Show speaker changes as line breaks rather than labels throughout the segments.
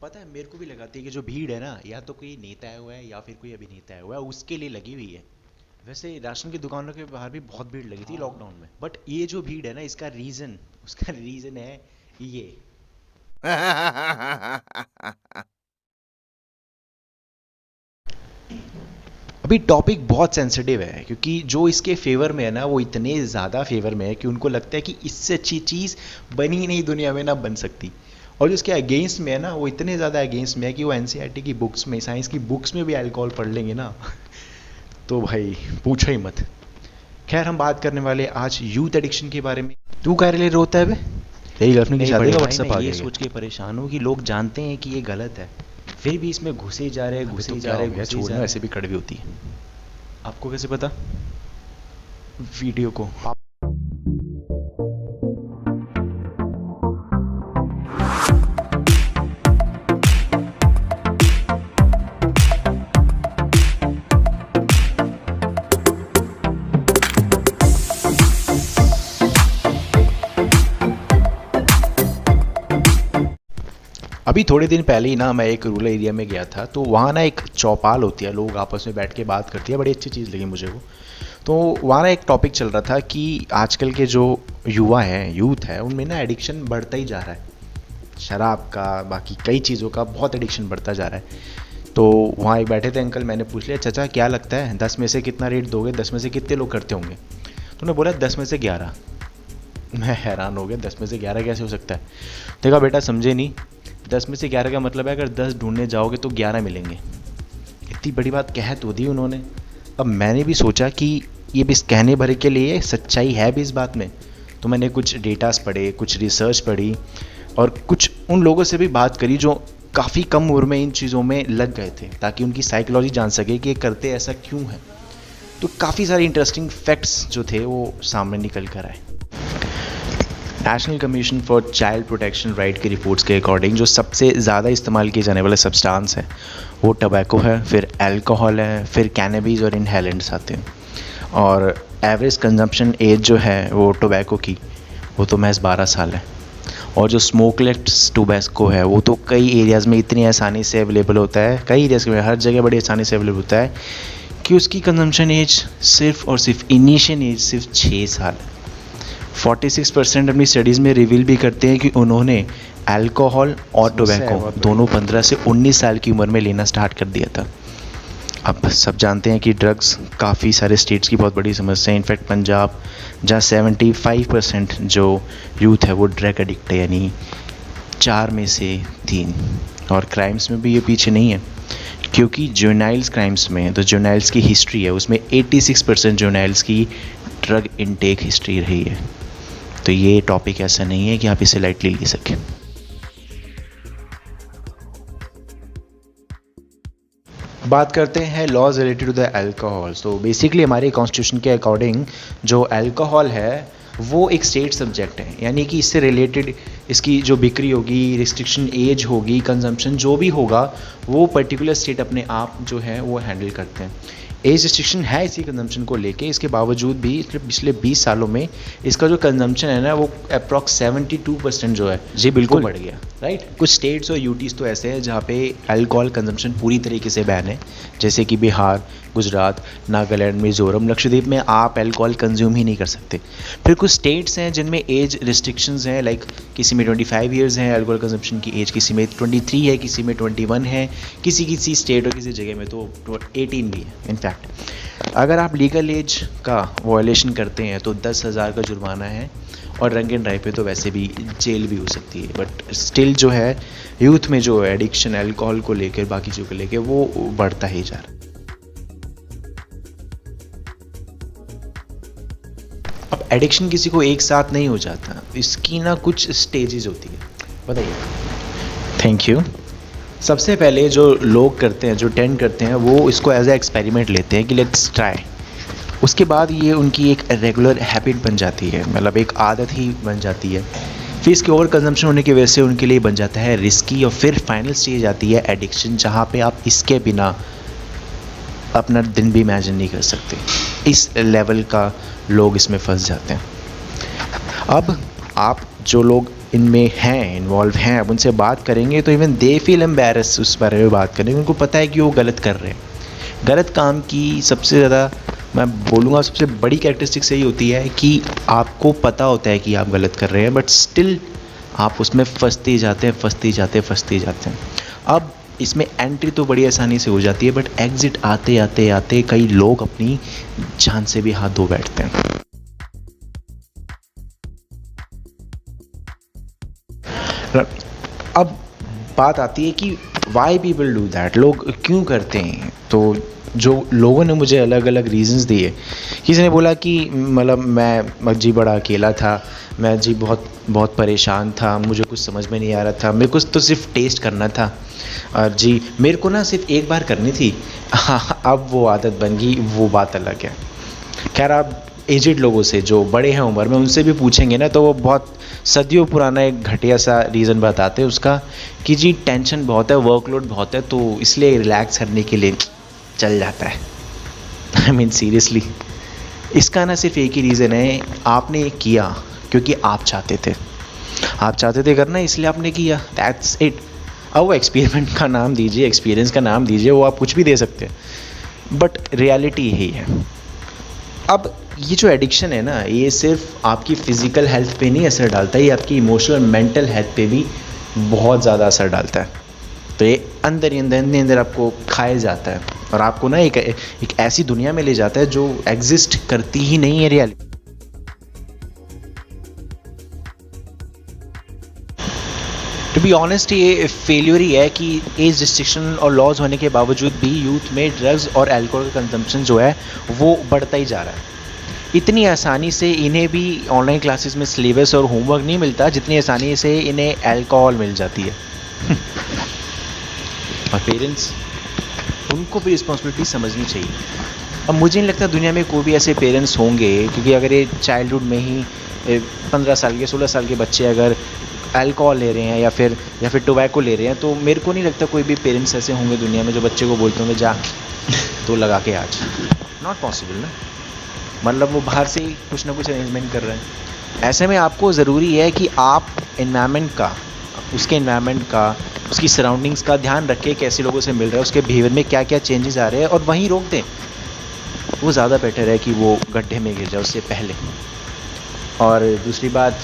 पता है मेरे को भी लगाती है कि जो भीड़ है ना, या तो कोई नेता आया हुआ है या फिर कोई अभिनेता आया हुआ है, उसके लिए लगी हुई है। वैसे राशन की दुकानों के बाहर भी बहुत भीड़ लगी थी
हाँ।
लॉकडाउन में, बट ये जो भीड़ है ना, इसका रीजन उसका रीजन है ये। अभी टॉपिक बहुत सेंसिटिव है, क्योंकि जो इसके फेवर में है ना, वो इतने ज़्यादा फेवर में है कि उनको लगता है कि इससे अच्छी चीज़ बनी ही नहीं दुनिया में, ना बन सकती। और जो इसके अगेंस्ट में है ना, वो इतने ज़्यादा अगेंस्ट में है कि वो एनसीईआरटी की बुक्स में, साइंस की बुक्स में भी अल्कोहल पढ़ लेंगे ना तो भाई पूछो ही मत। खैर, हम बात करने वाले आज यूथ एडिक्शन के बारे में। तू कह रहे रोता है बे? तेरी गर्लफ्रेंड की
नहीं
शादी
बड़े
का
भाई,
व्हाट्सएप
मैं
आ
ये
गया
सोच के परेशान हूँ कि लोग जानते हैं कि ये गलत है,
फिर भी इसमें घुसे जा रहे हैं,
अबे
घुसे
तो
ही
क्या
जा रहे
हो
हैं,
गया,
घुसे ही जा
छोड़ना
रहे
वैसे भी
हैं।
कड़वी होती है।
आपको कैसे पता वीडियो को? अभी थोड़े दिन पहले ही ना मैं एक रूरल एरिया में गया था, तो वहाँ ना एक चौपाल होती है, लोग आपस में बैठ के बात करती है, बड़ी अच्छी चीज़ लगी मुझे वो। तो वहाँ ना एक टॉपिक चल रहा था कि आजकल के जो युवा हैं, यूथ है, उनमें ना एडिक्शन बढ़ता ही जा रहा है। शराब का, बाकी कई चीज़ों का बहुत एडिक्शन बढ़ता जा रहा है। तो वहाँ एक बैठे थे अंकल, मैंने पूछ लिया, चाचा क्या लगता है 10 में से कितना रेट दोगे, 10 में से कितने लोग करते होंगे? तो उन्होंने बोला 10 में से 11। मैं हैरान हो गया, 10 में से 11 कैसे हो सकता है? देखा बेटा, समझे नहीं। 10 में से 11 का मतलब है अगर 10 ढूंढने जाओगे तो 11 मिलेंगे। इतनी बड़ी बात कह तो दी उन्होंने। अब मैंने भी सोचा कि ये भी इस कहने भरे के लिए सच्चाई है भी इस बात में। तो मैंने कुछ डेटास पढ़े, कुछ रिसर्च पढ़ी, और कुछ उन लोगों से भी बात करी जो काफ़ी कम उम्र में इन चीज़ों में लग गए थे, ताकि उनकी साइकोलॉजी जान सके कि ये करते ऐसा क्यों है। तो काफ़ी सारे इंटरेस्टिंग फैक्ट्स जो थे वो सामने निकल कर आए। National commission for child protection right की रिपोर्ट्स के अकॉर्डिंग जो सबसे ज़्यादा इस्तेमाल किए जाने वाले सब्सटेंस है वो टबैको है, फिर अल्कोहल है, फिर कैनबीज और इनहेलेंट्स आते हैं। और एवरेज कंजम्पशन एज जो है वो टोबैको की, वो तो महज 12 साल है। और जो स्मोकलेस टोबैको है वो तो कई एरियाज़ में इतनी आसानी से अवेलेबल होता है, कई एरियाज़ में हर जगह बड़ी आसानी से अवेलेबल होता है कि उसकी कंजम्पशन एज सिर्फ और सिर्फ इनिशियल एज सिर्फ 6 साल है। 46% अपनी स्टडीज़ में रिवील भी करते हैं कि उन्होंने अल्कोहल और टोबैको दोनों 15 से 19 साल की उम्र में लेना स्टार्ट कर दिया था। अब सब जानते हैं कि ड्रग्स काफ़ी सारे स्टेट्स की बहुत बड़ी समस्या है। इनफैक्ट पंजाब, जहाँ 75% जो यूथ है वो ड्रग एडिक्ट है, यानी 4 में से 3। और क्राइम्स में भी ये पीछे नहीं है, क्योंकि जुवेनाइल्स क्राइम्स में, तो जुवेनाइल्स की हिस्ट्री है उसमें 86% जुवेनाइल्स की ड्रग इनटेक हिस्ट्री रही है। तो ये टॉपिक ऐसा नहीं है कि आप इसे लाइटली ले सकें। बात करते हैं laws related to the alcohol. So basically हमारे कॉन्स्टिट्यूशन के अकॉर्डिंग जो अल्कोहल है वो एक स्टेट सब्जेक्ट है, यानी कि इससे रिलेटेड इसकी जो बिक्री होगी, रिस्ट्रिक्शन एज होगी, कंजम्पशन जो भी होगा, वो पर्टिकुलर स्टेट अपने आप जो है वो हैंडल करते हैं। एज रिस्ट्रिक्शन है इसी कंजम्पशन को लेके, इसके बावजूद भी पिछले 20 सालों में इसका जो कंजम्पशन है ना वो अप्रॉक्स 72% जो है जी बिल्कुल बढ़ गया, राइट। कुछ स्टेट्स और यूटीज़ तो ऐसे हैं जहाँ पे अल्कोहल कंजम्पशन पूरी तरीके से बैन है, जैसे कि बिहार, गुजरात, नागालैंड, मिजोरम, लक्षद्वीप में आप अल्कोहल कंज्यूम ही नहीं कर सकते। फिर कुछ स्टेट्स हैं जिनमें एज रिस्ट्रिक्शंस हैं, लाइक किसी में 25 ईयर्स है अल्कोहल कंजम्पशन की एज, किसी में 23 है, किसी में 21 है, किसी स्टेट और किसी जगह में तो 18 भी है। इनफैक्ट अगर आप लीगल एज का वायलेशन करते हैं तो 10,000 का जुर्माना है, और रंग एंड ड्राइव पे तो वैसे भी जेल भी हो सकती है। बट स्टिल जो है यूथ में जो एडिक्शन अल्कोहल को लेकर, बाकी चीज़ों को लेकर, वो बढ़ता ही जा रहा है। अब एडिक्शन किसी को एक साथ नहीं हो जाता, इसकी ना कुछ स्टेजेस होती है। बताइए। Thank you. सबसे पहले जो लोग करते हैं, जो टेंड करते हैं, वो इसको एज ए एक्सपेरिमेंट लेते हैं कि लेट्स ट्राई। उसके बाद ये उनकी एक रेगुलर हैबिट बन जाती है, मतलब एक आदत ही बन जाती है। फिर इसके ओवर कंजम्पशन होने की वजह से उनके लिए बन जाता है रिस्की, और फिर फाइनल स्टेज आती है एडिक्शन, जहाँ पे आप इसके बिना अपना दिन भी इमेजिन नहीं कर सकते। इस लेवल का लोग इसमें फंस जाते हैं। अब आप जो लोग इनमें हैं, इन्वॉल्व हैं, अब उनसे बात करेंगे तो इवन दे फील एम्बेरस उस बारे में बात करेंगे। उनको पता है कि वो गलत कर रहे हैं। गलत काम की सबसे ज़्यादा मैं बोलूँगा सबसे बड़ी कैरेक्टरिस्टिक्स यही होती है कि आपको पता होता है कि आप गलत कर रहे हैं, बट स्टिल आप उसमें फंसते जाते हैं, फंसते जाते हैं, फंसते जाते हैं। अब इसमें एंट्री तो बड़ी आसानी से हो जाती है, बट एग्ज़िट आते आते आते कई लोग अपनी जान से भी हाथ धो बैठते हैं। अब बात आती है कि वाई पीपल डू दैट, लोग क्यों करते हैं। तो जो लोगों ने मुझे अलग अलग रीजंस दिए, किसी ने बोला कि मतलब मैं जी बड़ा अकेला था, मैं जी बहुत बहुत परेशान था, मुझे कुछ समझ में नहीं आ रहा था, मेरे को तो सिर्फ टेस्ट करना था और जी मेरे को ना सिर्फ एक बार करनी थी। हाँ, अब वो आदत बन गई, वो बात अलग है। खैर, आप एजेड लोगों से जो बड़े हैं उम्र में उनसे भी पूछेंगे ना तो वो बहुत सदियों पुराना एक घटिया सा रीज़न बताते हैं उसका कि जी टेंशन बहुत है, वर्कलोड बहुत है, तो इसलिए रिलैक्स करने के लिए चल जाता है। आई मीन सीरियसली, इसका ना सिर्फ एक ही रीज़न है, आपने ये किया क्योंकि आप चाहते थे, आप चाहते थे करना इसलिए आपने किया, दैट्स इट। अब वो एक्सपेरिमेंट का नाम दीजिए, एक्सपीरियंस का नाम दीजिए, वो आप कुछ भी दे सकते हैं, बट रियलिटी यही है। अब ये जो एडिक्शन है ना, ये सिर्फ आपकी फ़िज़िकल हेल्थ पे नहीं असर डालता, ये आपकी इमोशनल मेंटल हेल्थ पे भी बहुत ज़्यादा असर डालता है। तो ये अंदर ही अंदर आपको खाए जाता है और आपको ना एक ऐसी दुनिया में ले जाता है जो एग्जिस्ट करती ही नहीं है रियलिटी। टू बी ऑनेस्ट, ये फेल्यूर ही है कि एज रिस्ट्रिक्शन और लॉज होने के बावजूद भी यूथ में ड्रग्स और अल्कोहल का कंजम्पशन जो है वो बढ़ता ही जा रहा है। इतनी आसानी से इन्हें भी ऑनलाइन क्लासेस में सिलेबस और होमवर्क नहीं मिलता जितनी आसानी से इन्हें अल्कोहल मिल जाती है। और पेरेंट्स, उनको भी रिस्पॉन्सिबिलिटी समझनी चाहिए। अब मुझे नहीं लगता दुनिया में कोई भी ऐसे पेरेंट्स होंगे, क्योंकि अगर ये चाइल्डहुड में ही 15 साल के 16 साल के बच्चे अगर अल्कोहल ले रहे हैं या फिर टोबैको ले रहे हैं, तो मेरे को नहीं लगता कोई भी पेरेंट्स ऐसे होंगे दुनिया में जो बच्चे को बोलते होंगे जा तो लगा के आज। नॉट पॉसिबल ना, मतलब वो बाहर से ही कुछ ना कुछ अरेंजमेंट कर रहे हैं। ऐसे में आपको ज़रूरी है कि आप एनवायरनमेंट का, उसकी सराउंडिंग्स का ध्यान रखें, कैसे लोगों से मिल रहा है, उसके बिहेवियर में क्या क्या चेंजेस आ रहे हैं और वहीं रोक दें। वो ज़्यादा बेटर है कि वो गड्ढे में गिर जाए उससे पहले। और दूसरी बात,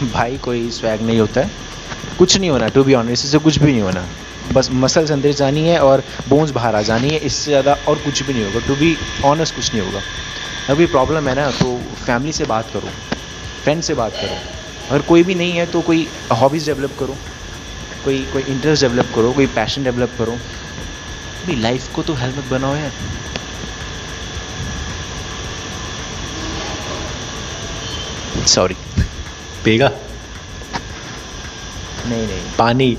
भाई कोई स्वैग नहीं होता है, कुछ नहीं होना, टू बी ऑनेस्ट, इससे कुछ भी नहीं होना, बस मसल्स अंदर जानी है और बोन्स बाहर आ जानी है, इससे ज़्यादा और कुछ भी नहीं होगा। टू बी ऑनेस्ट कुछ नहीं होगा। अगर प्रॉब्लम है ना तो फैमिली से बात करो, फ्रेंड से बात करो, अगर कोई भी नहीं है तो कोई हॉबीज़ डेवलप करो, कोई इंटरेस्ट डेवलप करो, कोई पैशन डेवलप करो। भाई लाइफ को तो हेल्प बनाओ यार। सॉरी, पेगा नहीं, पानी।